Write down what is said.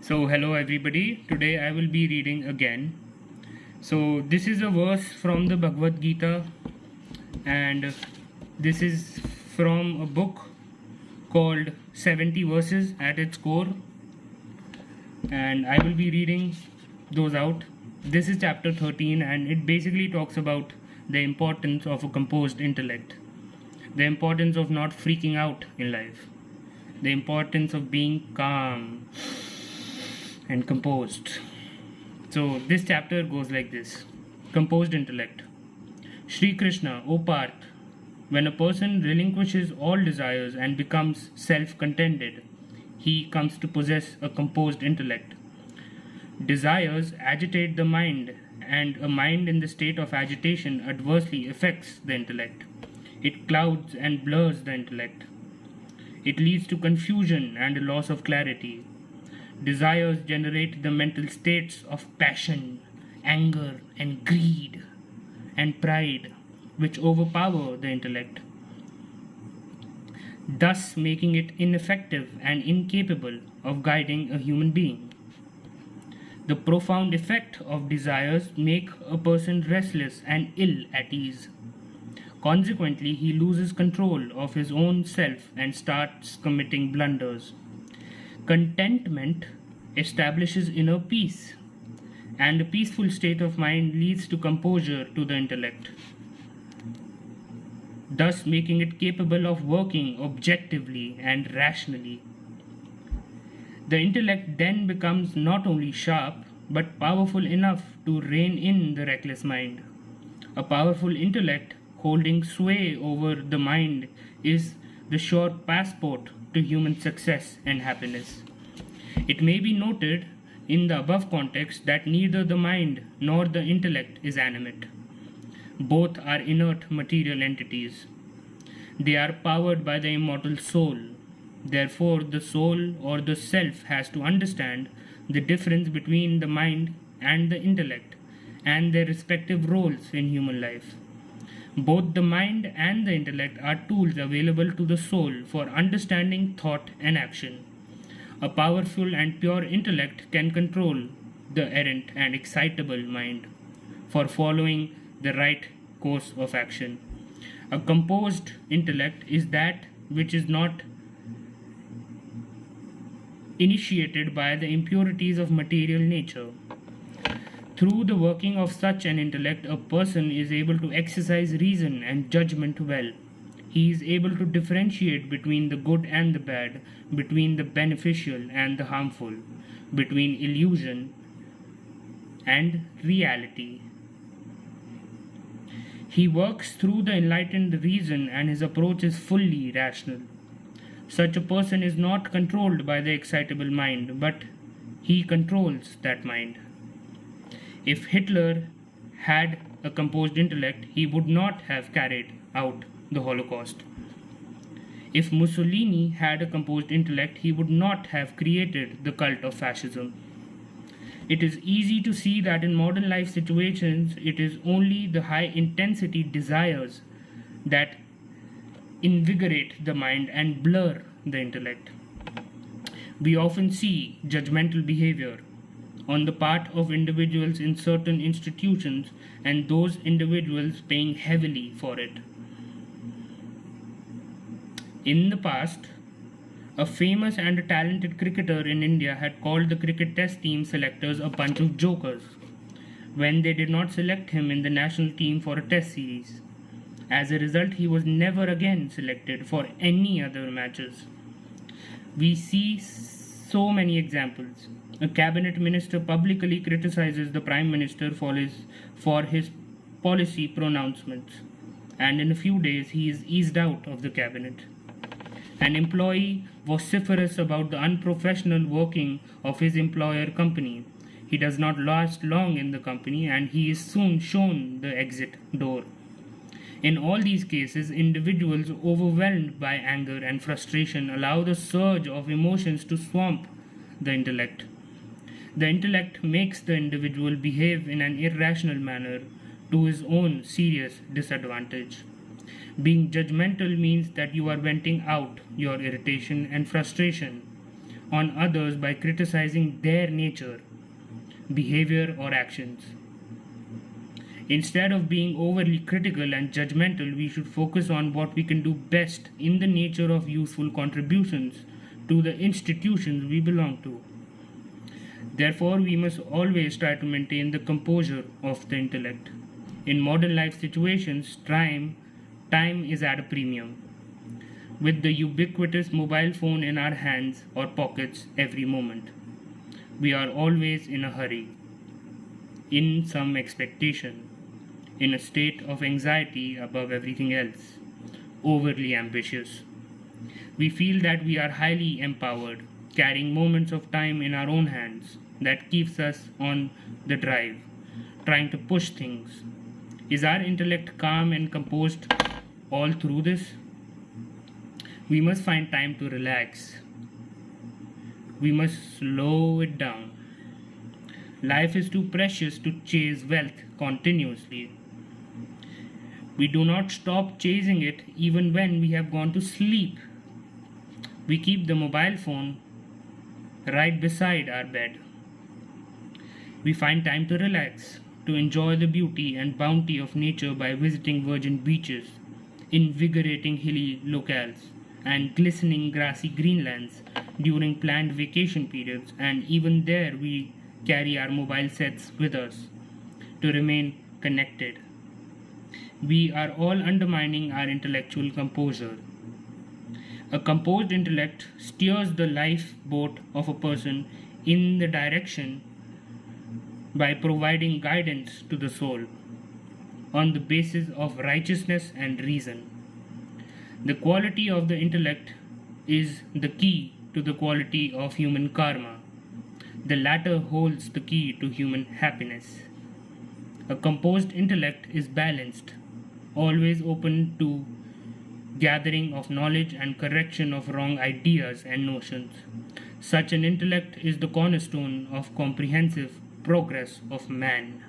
So, hello everybody. Today I will be reading again. So, this is a verse from the Bhagavad Gita, and this is from a book called 70 Verses at its core, and I will be reading those out. This is chapter 13, and it basically talks about the importance of a composed intellect, the importance of not freaking out in life, the importance of being calm and composed. So this chapter goes like this: Composed intellect. Sri Krishna, O Parth, when a person relinquishes all desires and becomes self contented, he comes to possess a composed intellect. Desires agitate the mind, and a mind in the state of agitation adversely affects the intellect. It clouds and blurs the intellect. It leads to confusion and a loss of clarity. Desires generate the mental states of passion, anger, and greed, and pride, which overpower the intellect, thus making it ineffective and incapable of guiding a human being. The profound effect of desires make a person restless and ill at ease. Consequently, he loses control of his own self and starts committing blunders. Contentment establishes inner peace, and a peaceful state of mind leads to composure to the intellect, thus making it capable of working objectively and rationally. The intellect then becomes not only sharp but powerful enough to rein in the reckless mind. A powerful intellect holding sway over the mind is the sure passport to human success and happiness. It may be noted in the above context that neither the mind nor the intellect is animate. Both are inert material entities. They are powered by the immortal soul. Therefore, the soul or the self has to understand the difference between the mind and the intellect and their respective roles in human life. Both the mind and the intellect are tools available to the soul for understanding thought and action. A powerful and pure intellect can control the errant and excitable mind for following the right course of action. A composed intellect is that which is not initiated by the impurities of material nature. Through the working of such an intellect, a person is able to exercise reason and judgment well. He is able to differentiate between the good and the bad, between the beneficial and the harmful, between illusion and reality. He works through the enlightened reason and his approach is fully rational. Such a person is not controlled by the excitable mind, but he controls that mind. If Hitler had a composed intellect, he would not have carried out the Holocaust. If Mussolini had a composed intellect, he would not have created the cult of fascism. It is easy to see that in modern life situations, it is only the high intensity desires that invigorate the mind and blur the intellect. We often see judgmental behavior on the part of individuals in certain institutions and those individuals paying heavily for it. In the past, a famous and a talented cricketer in India had called the cricket test team selectors a bunch of jokers when they did not select him in the national team for a test series. As a result, he was never again selected for any other matches. We see so many examples. A cabinet minister publicly criticizes the prime minister for his policy pronouncements, and in a few days he is eased out of the cabinet. An employee vociferous about the unprofessional working of his employer company. He does not last long in the company and he is soon shown the exit door. In all these cases, individuals overwhelmed by anger and frustration allow the surge of emotions to swamp the intellect. The intellect makes the individual behave in an irrational manner to his own serious disadvantage. Being judgmental means that you are venting out your irritation and frustration on others by criticizing their nature, behavior, or actions. Instead of being overly critical and judgmental, we should focus on what we can do best in the nature of useful contributions to the institutions we belong to. Therefore, we must always try to maintain the composure of the intellect. In modern life situations, time is at a premium. With the ubiquitous mobile phone in our hands or pockets every moment, we are always in a hurry, in some expectation, in a state of anxiety above everything else, overly ambitious. We feel that we are highly empowered, carrying moments of time in our own hands that keeps us on the drive, trying to push things. Is our intellect calm and composed all through this? We must find time to relax. We must slow it down. Life is too precious to chase wealth continuously. We do not stop chasing it even when we have gone to sleep. We keep the mobile phone right beside our bed. We find time to relax, to enjoy the beauty and bounty of nature by visiting virgin beaches, invigorating hilly locales, and glistening grassy greenlands during planned vacation periods, and even there we carry our mobile sets with us to remain connected. We are all undermining our intellectual composure. A composed intellect steers the lifeboat of a person in the direction by providing guidance to the soul on the basis of righteousness and reason. The quality of the intellect is the key to the quality of human karma. The latter holds the key to human happiness. A composed intellect is balanced, always open to gathering of knowledge and correction of wrong ideas and notions. Such an intellect is the cornerstone of comprehensive progress of man.